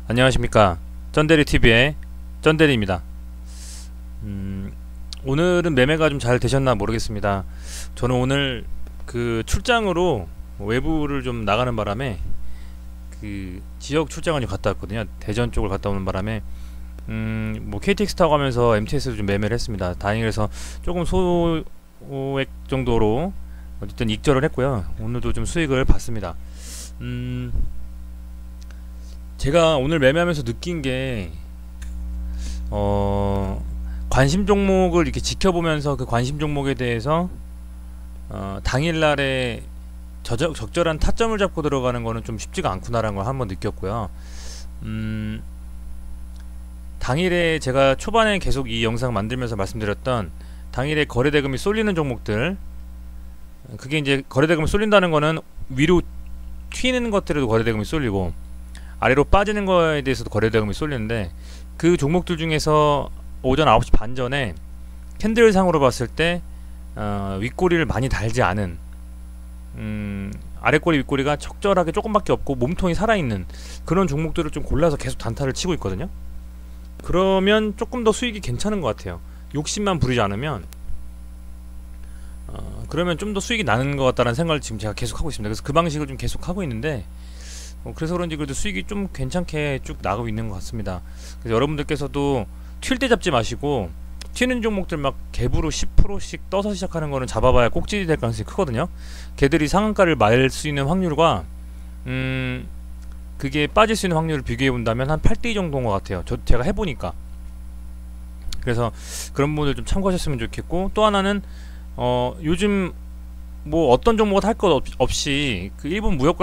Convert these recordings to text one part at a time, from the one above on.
안녕하십니까. 쩐대리TV의 쩐대리입니다. 오늘은 매매가 좀 잘 되셨나 모르겠습니다. 저는 오늘 그 출장으로 외부를 좀 나가는 바람에 그 지역 출장을 좀 갔다 왔거든요. 대전 쪽을 갔다 오는 바람에 뭐 KTX 타고 가면서 MTS를 좀 매매를 했습니다. 다행히 그래서 조금 소액 정도로 어쨌든 익절을 했고요. 오늘도 좀 수익을 봤습니다. 제가 오늘 매매하면서 느낀 게 관심 종목을 이렇게 지켜보면서 그 관심 종목에 대해서 당일날에 적절한 타점을 잡고 들어가는 거는 좀 쉽지가 않구나라는 걸 한번 느꼈고요. 당일에 제가 초반에 계속 이 영상 만들면서 말씀드렸던 당일에 거래대금이 쏠리는 종목들, 그게 이제 거래대금이 쏠린다는 거는 위로 튀는 것들에도 거래대금이 쏠리고 아래로 빠지는 거에 대해서도 거래대금이 쏠리는데, 그 종목들 중에서 오전 9시 반 전에 캔들상으로 봤을 때 윗꼬리를 많이 달지 않은, 아래꼬리 윗꼬리가 적절하게 조금밖에 없고 몸통이 살아있는 그런 종목들을 좀 골라서 계속 단타를 치고 있거든요. 그러면 조금 더 수익이 괜찮은 것 같아요. 욕심만 부리지 않으면 그러면 좀 더 수익이 나는 것 같다는 생각을 지금 제가 계속 하고 있습니다. 그래서 그 방식을 좀 계속 하고 있는데 그래서 그런지 그래도 수익이 좀 괜찮게 쭉 나가고 있는 것 같습니다. 그래서 여러분들께서도 튈 때 잡지 마시고, 튀는 종목들 막 갭으로 10%씩 떠서 시작하는 거는 잡아봐야 꼭지이 될 가능성이 크거든요. 걔들이 상한가를 말 수 있는 확률과 그게 빠질 수 있는 확률을 비교해 본다면 한 8대2 정도인 것 같아요. 제가 해보니까. 그래서 그런 부분들 좀 참고하셨으면 좋겠고, 또 하나는 요즘 뭐 어떤 종목을 할 것 없이 그 일본 무역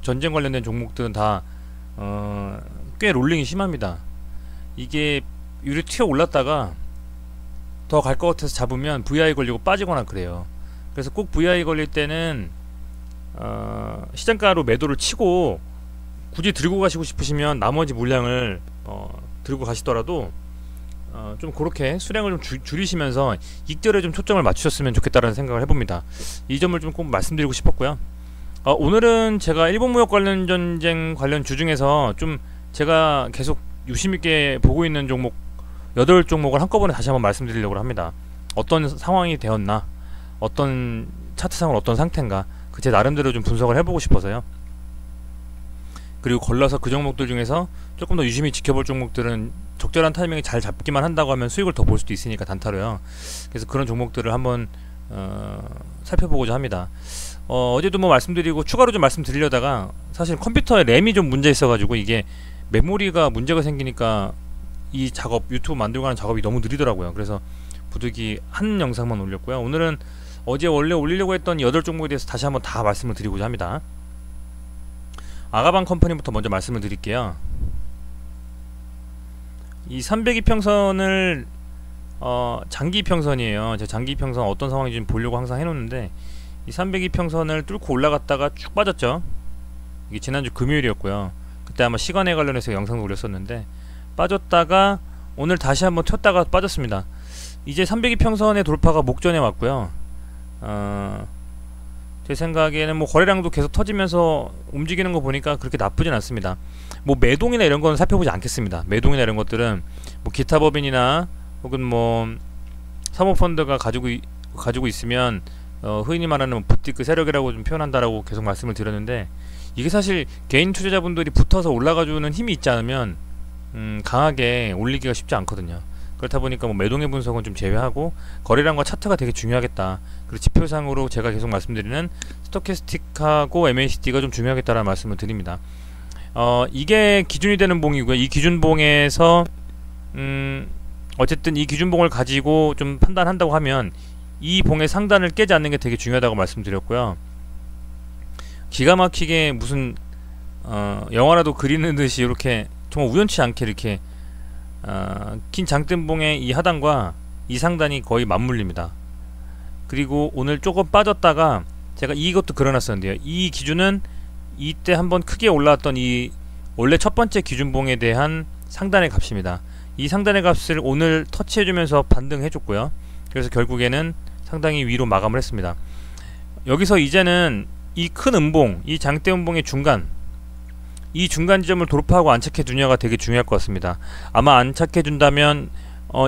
전쟁 관련된 종목들은 다 꽤 롤링이 심합니다. 이게 유리 튀어 올랐다가 더 갈 것 같아서 잡으면 VI 걸리고 빠지거나 그래요. 그래서 꼭 VI 걸릴 때는 시장가로 매도를 치고, 굳이 들고 가시고 싶으시면 나머지 물량을 들고 가시더라도 좀 그렇게 수량을 좀 줄이시면서 익절에 좀 초점을 맞추셨으면 좋겠다라는 생각을 해봅니다. 이 점을 좀 꼭 말씀드리고 싶었고요. 오늘은 제가 일본 무역 관련 전쟁 관련 주 중에서 좀 제가 계속 유심있게 보고 있는 종목 8종목을 한꺼번에 다시 한번 말씀드리려고 합니다. 어떤 상황이 되었나, 어떤 차트상으로 어떤 상태인가, 그 제 나름대로 좀 분석을 해보고 싶어서요. 그리고 걸러서 그 종목들 중에서 조금 더 유심히 지켜볼 종목들은 적절한 타이밍에 잘 잡기만 한다고 하면 수익을 더 볼 수도 있으니까, 단타로요. 그래서 그런 종목들을 한번 살펴보고자 합니다. 어제도 뭐 말씀드리고 추가로 좀 말씀드리려다가 사실 컴퓨터에 램이 좀 문제 있어가지고 이게 메모리가 문제가 생기니까 이 작업, 유튜브 만들고 하는 작업이 너무 느리더라고요. 그래서 부득이 한 영상만 올렸고요. 오늘은 어제 원래 올리려고 했던 8종목에 대해서 다시 한번 다 말씀을 드리고자 합니다. 아가방 컴퍼니부터 먼저 말씀을 드릴게요. 이 302평선을 장기평선이에요. 제가 장기평선 어떤 상황인지 좀 보려고 항상 해놓는데, 이 302평선을 뚫고 올라갔다가 쭉 빠졌죠. 이게 지난주 금요일이었고요. 그때 아마 시간에 관련해서 영상도 올렸었는데, 빠졌다가 오늘 다시 한번 튀었다가 빠졌습니다. 이제 302평선의 돌파가 목전에 왔고요. 제 생각에는 뭐 거래량도 계속 터지면서 움직이는 거 보니까 그렇게 나쁘진 않습니다. 뭐 매동이나 이런 건 살펴보지 않겠습니다. 매동이나 이런 것들은 뭐 기타 법인이나 혹은 뭐 사모펀드가 가지고 있으면 흔히 말하는 부티크 세력이라고 좀 표현한다라고 계속 말씀을 드렸는데, 이게 사실 개인 투자자분들이 붙어서 올라가주는 힘이 있지 않으면 강하게 올리기가 쉽지 않거든요. 그렇다 보니까 뭐 매동의 분석은 좀 제외하고 거래량과 차트가 되게 중요하겠다. 그리고 지표상으로 제가 계속 말씀드리는 스토캐스틱하고 MACD가 좀 중요하겠다라는 말씀을 드립니다. 이게 기준이 되는 봉이고요. 이 기준봉에서 어쨌든 이 기준봉을 가지고 좀 판단한다고 하면 이 봉의 상단을 깨지 않는 게 되게 중요하다고 말씀드렸고요. 기가 막히게 무슨 영화라도 그리는 듯이 이렇게 정말 우연치 않게 이렇게 긴 장대봉의 이 하단과 이 상단이 거의 맞물립니다. 그리고 오늘 조금 빠졌다가 제가 이것도 그려놨었는데요. 이 기준은 이때 한번 크게 올라왔던 이 원래 첫 번째 기준봉에 대한 상단의 값입니다. 이 상단의 값을 오늘 터치해주면서 반등해줬고요. 그래서 결국에는 상당히 위로 마감을 했습니다. 여기서 이제는 이 큰 음봉, 이 장대 음봉의 중간, 이 중간 지점을 돌파하고 안착해 두냐가 되게 중요할 것 같습니다. 아마 안착해 준다면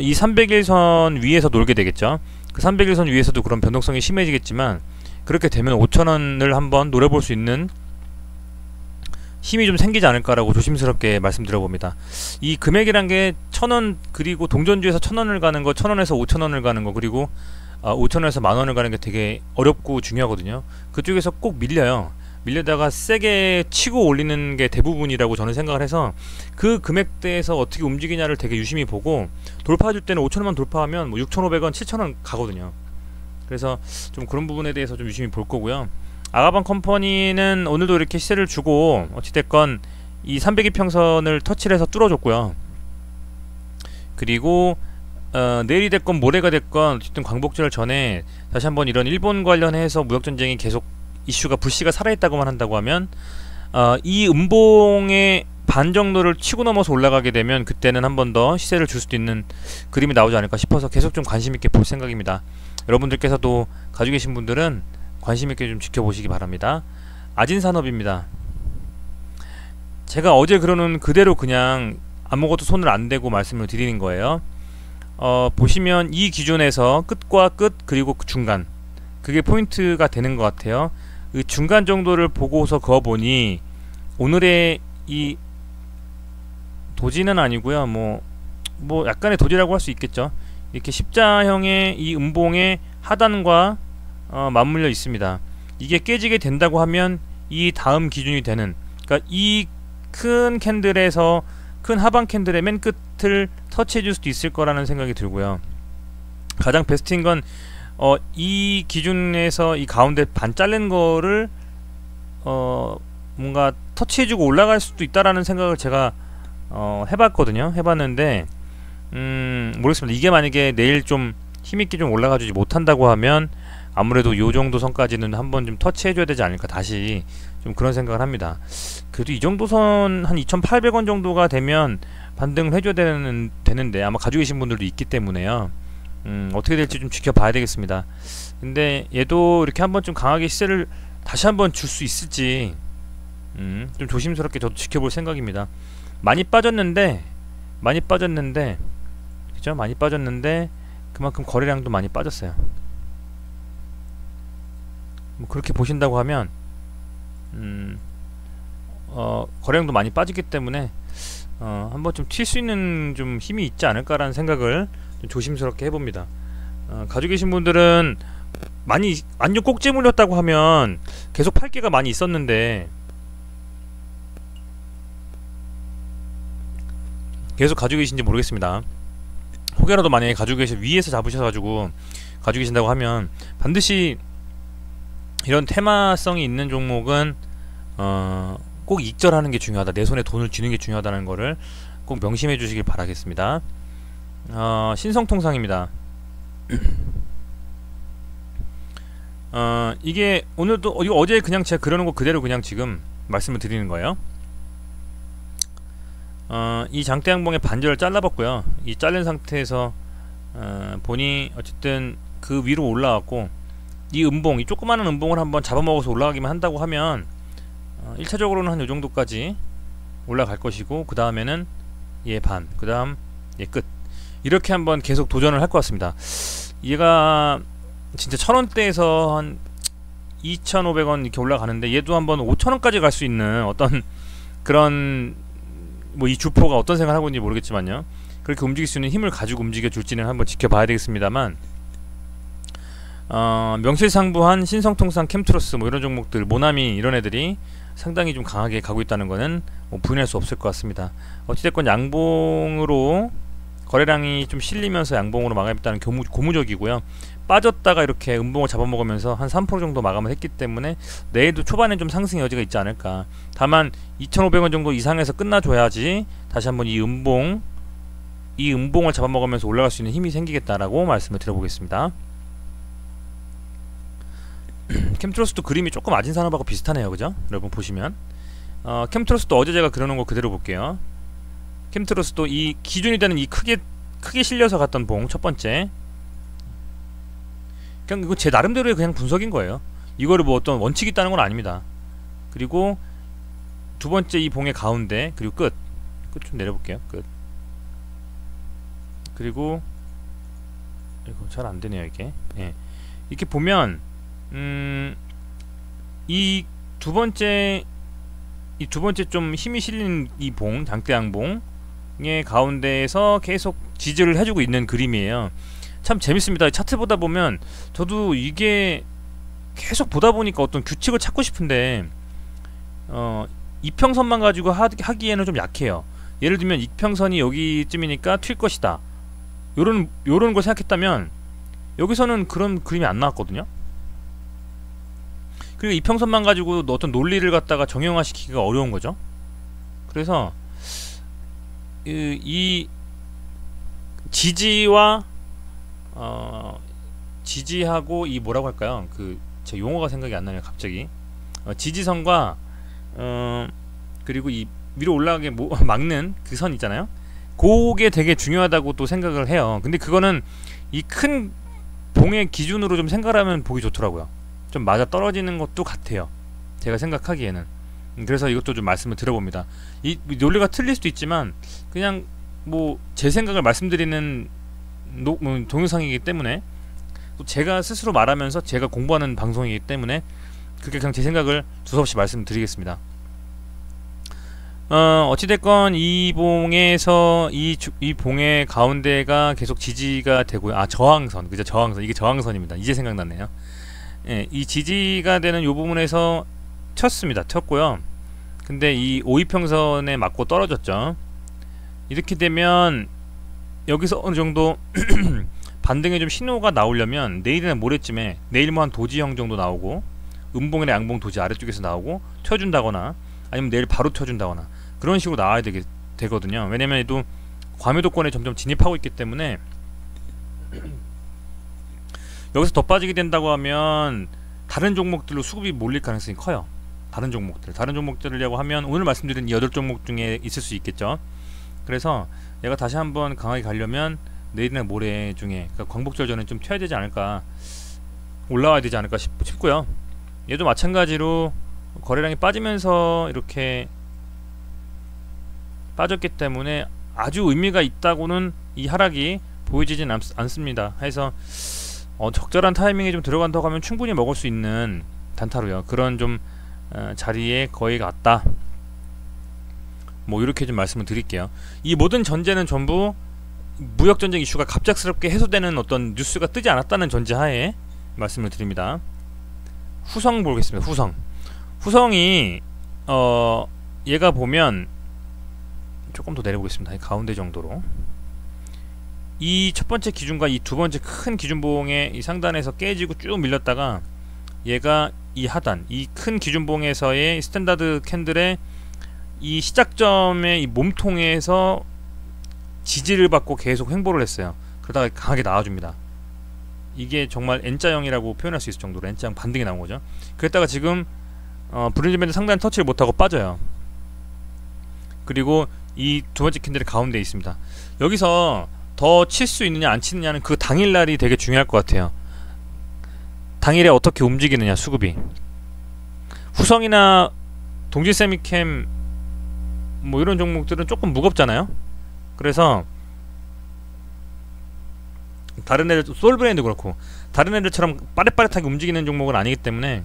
이 300일선 위에서 놀게 되겠죠. 그 300일선 위에서도 그런 변동성이 심해지겠지만, 그렇게 되면 5,000원을 한번 노려볼 수 있는 힘이 좀 생기지 않을까라고 조심스럽게 말씀드려봅니다. 이 금액이란 게 1,000원, 그리고 동전주에서 1,000원을 가는 거, 1,000원에서 5,000원을 가는 거, 그리고 5,000원에서 만원을 가는 게 되게 어렵고 중요하거든요. 그쪽에서 꼭 밀려요. 밀려다가 세게 치고 올리는 게 대부분이라고 저는 생각을 해서, 그 금액대에서 어떻게 움직이냐를 되게 유심히 보고, 돌파해줄 때는 5,000원만 돌파하면 뭐 6,500원, 7,000원 가거든요. 그래서 좀 그런 부분에 대해서 좀 유심히 볼 거고요. 아가방 컴퍼니는 오늘도 이렇게 시세를 주고, 어찌됐건 이 300이평선을 터치를 해서 뚫어줬고요. 그리고 내일이 됐건 모레가 됐건 어쨌든 광복절 전에 다시 한번 이런 일본 관련해서 무역전쟁이 계속 이슈가 불씨가 살아있다고만 한다고 하면, 이 음봉의 반 정도를 치고 넘어서 올라가게 되면 그때는 한 번 더 시세를 줄 수도 있는 그림이 나오지 않을까 싶어서 계속 좀 관심있게 볼 생각입니다. 여러분들께서도 가지고 계신 분들은 관심있게 좀 지켜보시기 바랍니다. 아진산업입니다. 제가 어제 그러는 그대로 그냥 아무것도 손을 안 대고 말씀을 드리는 거예요. 보시면 이 기준에서 끝과 끝, 그리고 그 중간, 그게 포인트가 되는 것 같아요. 그 중간 정도를 보고서 그어보니 오늘의 이 도지는 아니고요, 뭐 약간의 도지라고 할 수 있겠죠. 이렇게 십자형의 이 음봉의 하단과 맞물려 있습니다. 이게 깨지게 된다고 하면 이 다음 기준이 되는, 그러니까 이 큰 캔들에서 큰 하방 캔들의 맨 끝을 터치해 줄 수도 있을 거라는 생각이 들고요. 가장 베스트인 건 이 기준에서 이 가운데 반 자른 거를 뭔가 터치해주고 올라갈 수도 있다라는 생각을 제가 해봤거든요. 해봤는데 모르겠습니다. 이게 만약에 내일 좀 힘있게 좀 올라가주지 못한다고 하면 아무래도 요 정도 선까지는 한번 좀 터치해줘야 되지 않을까, 다시 좀 그런 생각을 합니다. 그래도 이 정도 선 한 2,800원 정도가 되면 반등을 해줘야 되는데 아마 가지고 계신 분들도 있기 때문에요. 어떻게 될지 좀 지켜봐야 되겠습니다. 근데 얘도 이렇게 한번 좀 강하게 시세를 다시 한번 줄 수 있을지 좀 조심스럽게 저도 지켜볼 생각입니다. 많이 빠졌는데 그죠? 많이 빠졌는데 그만큼 거래량도 많이 빠졌어요. 뭐 그렇게 보신다고 하면 거래량도 많이 빠지기 때문에 한번 좀 튈 수 있는 좀 힘이 있지 않을까라는 생각을 좀 조심스럽게 해봅니다. 가지고 계신 분들은 많이 완전 꼭지 물렸다고 하면 계속 팔 기가 많이 있었는데, 계속 가지고 계신지 모르겠습니다. 혹여라도 만약에 가지고 계신 위에서 잡으셔가지고 가지고 계신다고 하면 반드시 이런 테마성이 있는 종목은 꼭 익절하는 게 중요하다, 내 손에 돈을 쥐는 게 중요하다는 거를 꼭 명심해 주시길 바라겠습니다. 신성통상입니다. 이게 오늘도 이거 어제 그냥 제가 그려놓은 거 그대로 그냥 지금 말씀을 드리는 거예요. 이 장대 양봉의 반절을 잘라봤고요. 이 잘린 상태에서 보니 어쨌든 그 위로 올라왔고, 이 음봉, 이 조그마한 음봉을 한번 잡아먹어서 올라가기만 한다고 하면 1차적으로는 한 요정도까지 올라갈 것이고, 그 다음에는 얘 반, 그 다음 얘 끝, 이렇게 한번 계속 도전을 할 것 같습니다. 얘가 진짜 1,000원대에서 한 2,500원 이렇게 올라가는데, 얘도 한번 5,000원까지 갈 수 있는 어떤 그런, 뭐 이 주포가 어떤 생각을 하고 있는지 모르겠지만요, 그렇게 움직일 수 있는 힘을 가지고 움직여 줄지는 한번 지켜봐야 되겠습니다만, 명실상부한 신성통상, 캠트로스 뭐 이런 종목들, 모나미 이런 애들이 상당히 좀 강하게 가고 있다는 거는 뭐 부인할 수 없을 것 같습니다. 어찌됐건 양봉으로 거래량이 좀 실리면서 양봉으로 마감했다는 고무적이고요. 빠졌다가 이렇게 음봉을 잡아먹으면서 한 3% 정도 마감을 했기 때문에 내일도 초반에 좀 상승 여지가 있지 않을까. 다만 2,500원 정도 이상에서 끝나줘야지 다시 한번 이 음봉을 잡아먹으면서 올라갈 수 있는 힘이 생기겠다라고 말씀을 드려보겠습니다. 캠트로스도 그림이 조금 아진산업하고 비슷하네요, 그죠? 여러분 보시면 캠트로스도 어제 제가 그려놓은 거 그대로 볼게요. 캠트로스도 이 기준이 되는 이 크게 실려서 갔던 봉 첫 번째, 그냥 이거 제 나름대로의 그냥 분석인 거예요. 이거를 뭐 어떤 원칙이 있다는 건 아닙니다. 그리고 두 번째 이 봉의 가운데 그리고 끝 좀 내려볼게요. 끝. 그리고 이거 잘 안되네요 이게. 예. 이렇게 보면 이 두 번째 좀 힘이 실린 이 봉, 장대양봉의 가운데에서 계속 지지를 해주고 있는 그림이에요. 참 재밌습니다. 차트 보다 보면 저도 이게 계속 보다 보니까 어떤 규칙을 찾고 싶은데 이평선만 가지고 하기에는 좀 약해요. 예를 들면 이평선이 여기쯤이니까 튈 것이다, 요런 걸 생각했다면 여기서는 그런 그림이 안 나왔거든요. 그리고 이평선만 가지고 어떤 논리를 갖다가 정형화시키기가 어려운 거죠. 그래서 이 지지와 지지하고 이 뭐라고 할까요? 제 용어가 생각이 안 나네요 갑자기. 지지선과 그리고 이 위로 올라가게 막는 그 선 있잖아요. 그게 되게 중요하다고 또 생각을 해요. 근데 그거는 이 큰 봉의 기준으로 좀 생각을 하면 보기 좋더라고요. 좀 맞아 떨어지는 것도 같아요, 제가 생각하기에는. 그래서 이것도 좀 말씀을 드려봅니다. 이 논리가 틀릴 수도 있지만 그냥 뭐 제 생각을 말씀드리는 동영상이기 때문에, 또 제가 스스로 말하면서 제가 공부하는 방송이기 때문에 그렇게 그냥 제 생각을 두서없이 말씀드리겠습니다. 어찌됐건 이 봉에서 이 봉의 가운데가 계속 지지가 되고요. 저항선, 그죠? 저항선, 이게 저항선입니다. 이제 생각났네요. 예, 이 지지가 되는 요 부분에서 쳤고요. 근데 이 오이평선에 맞고 떨어졌죠. 이렇게 되면 여기서 어느 정도 반등의 좀 신호가 나오려면 내일이나 모레쯤에, 내일 뭐 한 도지형 정도 나오고 음봉이나 양봉 도지 아래쪽에서 나오고 튀어준다거나, 아니면 내일 바로 튀어준다거나 그런 식으로 나와야 되거든요. 왜냐면 또 과매도권에 점점 진입하고 있기 때문에 여기서 더 빠지게 된다고 하면 다른 종목들로 수급이 몰릴 가능성이 커요. 다른 종목들이라고 하면 오늘 말씀드린 8종목 중에 있을 수 있겠죠. 그래서 얘가 다시 한번 강하게 가려면 내일이나 모레 중에, 그러니까 광복절 전에 좀 튀어야 되지 않을까, 올라와야 되지 않을까 싶고요. 얘도 마찬가지로 거래량이 빠지면서 이렇게 빠졌기 때문에 아주 의미가 있다고는 이 하락이 보여지진 않습니다. 해서 적절한 타이밍에 좀 들어간다고 하면 충분히 먹을 수 있는 단타로요. 그런 좀 자리에 거의 갔다, 뭐 이렇게 좀 말씀을 드릴게요. 이 모든 전제는 전부 무역전쟁 이슈가 갑작스럽게 해소되는 어떤 뉴스가 뜨지 않았다는 전제하에 말씀을 드립니다. 후성 보겠습니다. 후성이 얘가 보면 조금 더 내려보겠습니다. 가운데 정도로 이 첫 번째 기준과 이 두 번째 큰 기준봉의 이 상단에서 깨지고 쭉 밀렸다가 얘가 이 하단, 이 큰 기준봉에서의 스탠다드 캔들의 이 시작점의 이 몸통에서 지지를 받고 계속 횡보를 했어요. 그러다가 강하게 나와줍니다. 이게 정말 N자형이라고 표현할 수 있을 정도로 N자형 반등이 나온 거죠. 그랬다가 지금 브린지 밴드 상단 터치를 못하고 빠져요. 그리고 이 두 번째 캔들이 가운데에 있습니다. 여기서 더 칠 수 있느냐 안 치느냐는 그 당일날이 되게 중요할 것 같아요. 당일에 어떻게 움직이느냐, 수급이. 후성이나 동질세미캠 뭐 이런 종목들은 조금 무겁잖아요. 그래서 다른 애들, 솔브랜드 그렇고 다른 애들처럼 빠릿빠릿하게 움직이는 종목은 아니기 때문에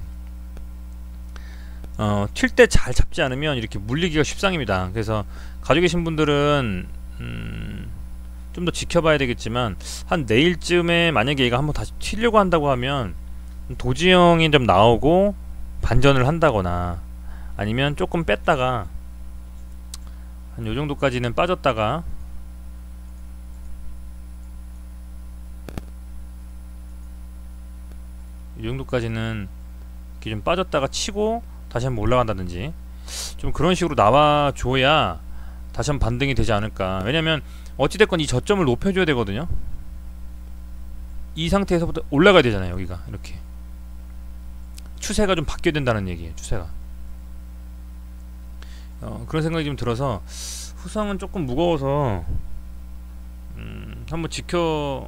튈 때 잘 잡지 않으면 이렇게 물리기가 쉽상입니다. 그래서 가지고 계신 분들은 좀 더 지켜봐야 되겠지만, 한 내일쯤에 만약에 얘가 한번 다시 튀려고 한다고 하면 도지형이 좀 나오고 반전을 한다거나, 아니면 조금 뺐다가 한 요정도까지는 빠졌다가 이 정도까지는 이렇게 좀 빠졌다가 치고 다시 한번 올라간다든지 좀 그런 식으로 나와줘야 다시 한번 반등이 되지 않을까. 왜냐면 어찌됐건 이 저점을 높여줘야 되거든요. 이 상태에서부터 올라가야 되잖아요. 여기가 이렇게 추세가 좀 바뀌어야 된다는 얘기예요. 추세가 그런 생각이 좀 들어서 후성은 조금 무거워서 한번 지켜보셔야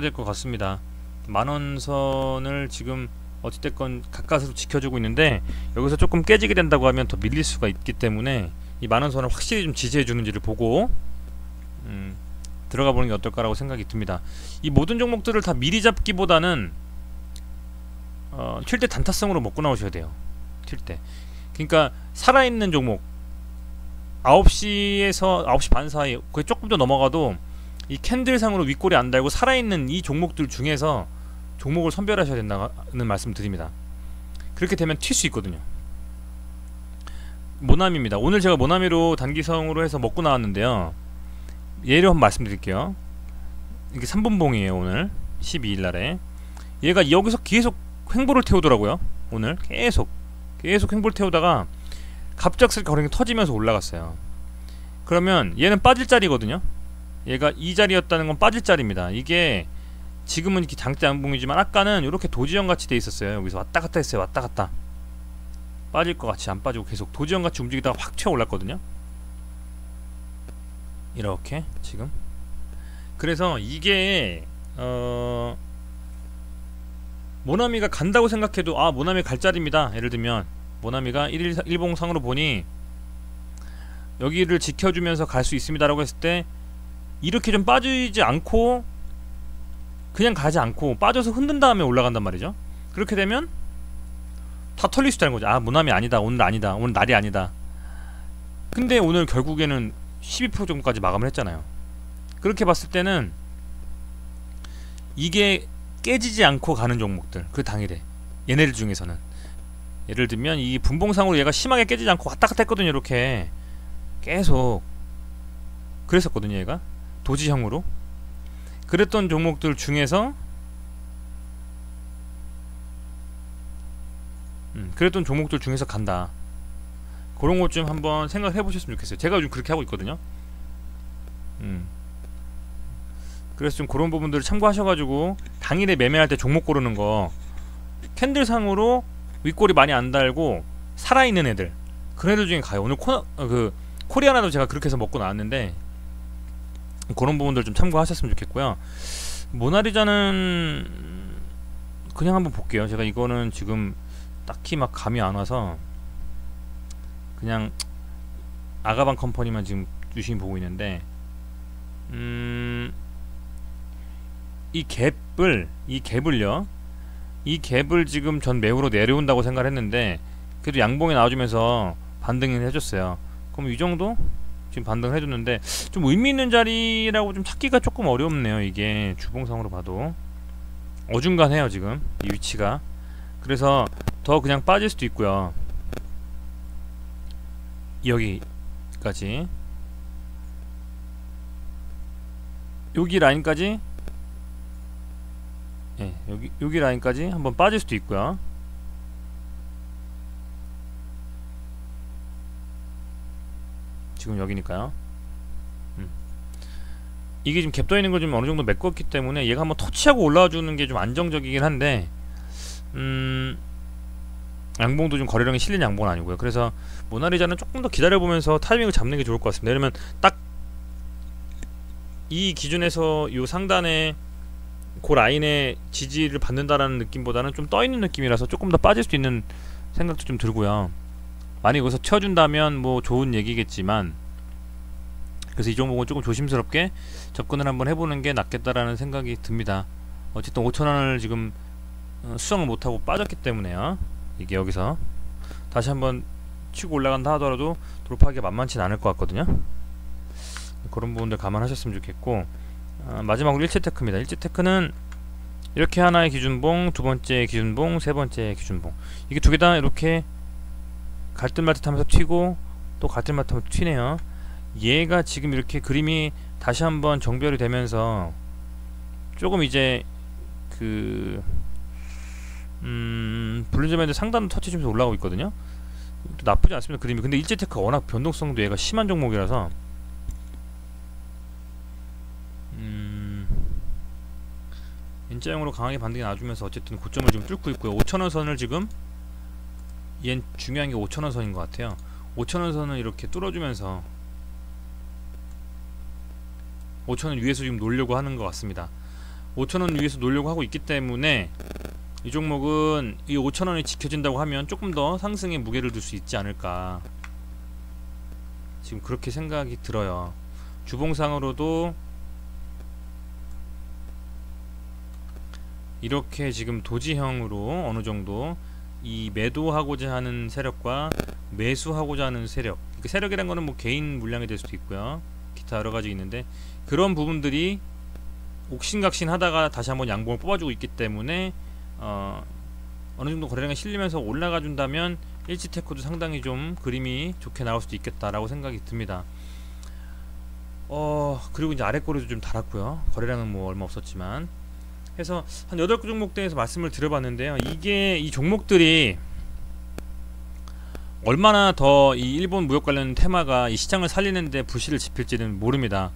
될 것 같습니다. 만원선을 지금 어찌됐건 가까스로 지켜주고 있는데 여기서 조금 깨지게 된다고 하면 더 밀릴 수가 있기 때문에 이 만원선을 확실히 좀 지지해 주는지를 보고 들어가 보는 게 어떨까라고 생각이 듭니다. 이 모든 종목들을 다 미리 잡기보다는 튈 때 단타성으로 먹고 나오셔야 돼요. 튈 때. 그러니까 살아있는 종목 9시에서 9시 반 사이 거의 조금 더 넘어가도 이 캔들상으로 윗골이 안 달고 살아있는 이 종목들 중에서 종목을 선별하셔야 된다는 말씀 드립니다. 그렇게 되면 튈 수 있거든요. 모나미입니다. 오늘 제가 모나미로 단기성으로 해서 먹고 나왔는데요. 예를 한번 말씀드릴게요. 이게 3분봉이에요. 오늘 12일날에 얘가 여기서 계속 횡보를 태우더라고요. 오늘 계속 횡보를 태우다가 갑작스럽게 거래가 터지면서 올라갔어요. 그러면 얘는 빠질 자리거든요. 얘가 이 자리였다는 건 빠질 자리입니다. 이게 지금은 이렇게 장대 양봉이지만 아까는 이렇게 도지형 같이 돼 있었어요. 여기서 왔다 갔다 했어요. 왔다 갔다. 빠질 것 같이 안 빠지고 계속 도지형 같이 움직이다가 확 튀어 올랐거든요. 이렇게 지금. 그래서 이게 모나미가 간다고 생각해도 아 모나미 갈 자리입니다. 예를 들면 모나미가 1봉상으로 보니 여기를 지켜주면서 갈 수 있습니다 라고 했을 때 이렇게 좀 빠지지 않고 그냥 가지 않고 빠져서 흔든 다음에 올라간단 말이죠. 그렇게 되면 다 털릴 수 있다는 거죠. 아 모나미 아니다, 오늘 아니다, 오늘 날이 아니다. 근데 오늘 결국에는 12% 정도까지 마감을 했잖아요. 그렇게 봤을 때는 이게 깨지지 않고 가는 종목들, 그 당일에 얘네들 중에서는 예를 들면 이 분봉상으로 얘가 심하게 깨지지 않고 왔다 갔다 했거든요. 이렇게 계속 그랬었거든요. 얘가 도지형으로 그랬던 종목들 중에서 그랬던 종목들 중에서 간다. 그런 것 좀 한번 생각을 해보셨으면 좋겠어요. 제가 요즘 그렇게 하고 있거든요. 그래서 좀 그런 부분들을 참고하셔가지고 당일에 매매할 때 종목 고르는 거 캔들상으로 윗골이 많이 안 달고 살아있는 애들 그런 애들 중에 가요. 오늘 코리아나도 제가 그렇게 해서 먹고 나왔는데 그런 부분들 좀 참고하셨으면 좋겠고요. 모나리자는 그냥 한번 볼게요. 제가 이거는 지금 딱히 막 감이 안 와서 그냥 아가방 컴퍼니만 지금 유심히 보고 있는데 이 갭을요. 이 갭을 지금 전 매우로 내려온다고 생각을 했는데 그래도 양봉이 나와주면서 반등을 해줬어요. 그럼 이 정도? 지금 반등을 해줬는데 좀 의미있는 자리라고 좀 찾기가 조금 어렵네요. 이게 주봉상으로 봐도 어중간해요 지금 이 위치가. 그래서 더 그냥 빠질 수도 있고요. 여기까지 여기 라인까지 여기 라인까지 한번 빠질 수도 있고요. 지금 여기니까요. 이게 지금 갭 떠 있는 걸 좀 어느 정도 메꿨기 때문에 얘가 한번 터치하고 올라와 주는 게 좀 안정적이긴 한데 양봉도 좀 거래량이 실린 양봉은 아니고요. 그래서 모나리자는 조금 더 기다려보면서 타이밍을 잡는 게 좋을 것 같습니다. 왜냐면 딱 이 기준에서 요 상단에 그 라인에 지지를 받는다라는 느낌보다는 좀 떠있는 느낌이라서 조금 더 빠질 수 있는 생각도 좀 들고요. 만약 여기서 쳐준다면 뭐 좋은 얘기겠지만 그래서 이 종목은 조금 조심스럽게 접근을 한번 해보는 게 낫겠다라는 생각이 듭니다. 어쨌든 5,000원을 지금 수정을 못하고 빠졌기 때문에요. 이게 여기서 다시 한번 치고 올라간다 하더라도 돌파하기가 만만치 않을 것 같거든요. 그런 부분들 감안하셨으면 좋겠고 마지막으로 일체테크입니다. 일체테크는 이렇게 하나의 기준봉, 두 번째 기준봉, 세 번째 기준봉 이게 두 개 다 이렇게 갈듯말듯 하면서 튀고 또 갈듯말듯 하면서 튀네요. 얘가 지금 이렇게 그림이 다시 한번 정별이 되면서 조금 이제 블루저밴드 상단도 터치주면서 올라가고 있거든요. 나쁘지 않습니다 그림이. 근데 일제테크가 워낙 변동성도 얘가 심한 종목이라서 N자형으로 강하게 반등이 나와주면서 어쨌든 고점을 지금 뚫고 있고요. 5,000원 선을 지금 얜 중요한 게 5,000원 선인 것 같아요. 5,000원 선을 이렇게 뚫어주면서 5,000원 위에서 지금 놀려고 하는 것 같습니다. 5,000원 위에서 놀려고 하고 있기 때문에 이 종목은 이 5,000원이 지켜진다고 하면 조금 더 상승에 무게를 둘 수 있지 않을까, 지금 그렇게 생각이 들어요. 주봉상으로도 이렇게 지금 도지형으로 어느정도 이 매도하고자 하는 세력과 매수하고자 하는 세력, 그 세력이란 거는 뭐 개인 물량이 될 수도 있고요, 기타 여러가지 있는데, 그런 부분들이 옥신각신 하다가 다시 한번 양봉을 뽑아주고 있기 때문에 어느정도 거래량이 실리면서 올라가 준다면 일지테크도 상당히 좀 그림이 좋게 나올 수도 있겠다라고 생각이 듭니다. 그리고 이제 아랫꼬리도 좀 달았고요. 거래량은 뭐 얼마 없었지만 해서 한 8개 종목대에서 말씀을 드려봤는데요. 이게 이 종목들이 얼마나 더 이 일본 무역 관련 테마가 이 시장을 살리는데 불씨를 지필지는 모릅니다.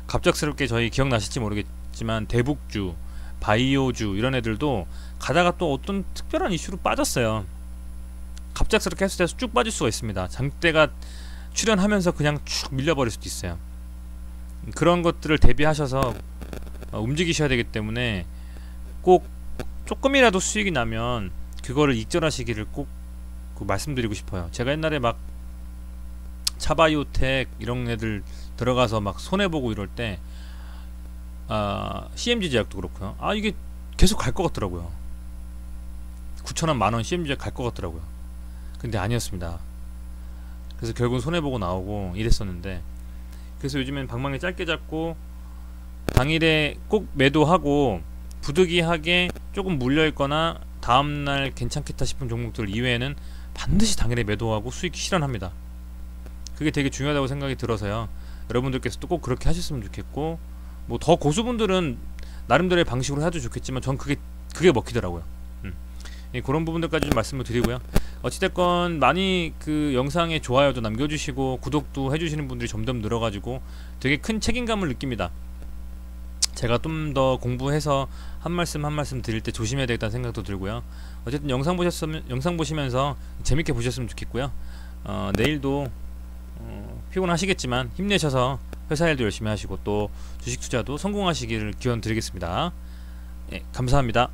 갑작스럽게 저희 기억나실지 모르겠지만 대북주, 바이오주 이런 애들도 가다가 또 어떤 특별한 이슈로 빠졌어요. 갑작스럽게 해서 쭉 빠질 수가 있습니다. 장대가 출현하면서 그냥 쭉 밀려버릴 수도 있어요. 그런 것들을 대비하셔서 움직이셔야 되기 때문에 꼭 조금이라도 수익이 나면 그거를 익절하시기를 꼭 말씀드리고 싶어요. 제가 옛날에 막 차바이오텍 이런 애들 들어가서 막 손해보고 이럴 때 CMG 제약도 그렇고요. 이게 계속 갈 것 같더라고요. 9,000원 만원 CMG 제약 갈 것 같더라고요. 근데 아니었습니다. 그래서 결국은 손해보고 나오고 이랬었는데, 그래서 요즘엔 방망이 짧게 잡고 당일에 꼭 매도하고 부득이하게 조금 물려있거나 다음날 괜찮겠다 싶은 종목들 이외에는 반드시 당일에 매도하고 수익 실현합니다. 그게 되게 중요하다고 생각이 들어서요. 여러분들께서도 꼭 그렇게 하셨으면 좋겠고, 뭐 더 고수분들은 나름대로의 방식으로 해도 좋겠지만 전 그게 먹히더라고요. 그런 부분들까지 좀 말씀을 드리고요. 어찌됐건 많이 그 영상에 좋아요도 남겨주시고 구독도 해주시는 분들이 점점 늘어가지고 되게 큰 책임감을 느낍니다. 제가 좀 더 공부해서 한 말씀 한 말씀 드릴 때 조심해야 되겠다는 생각도 들고요. 어쨌든 영상 보시면서 재밌게 보셨으면 좋겠고요. 내일도 피곤하시겠지만 힘내셔서 회사 일도 열심히 하시고 또 주식 투자도 성공하시기를 기원 드리겠습니다. 감사합니다.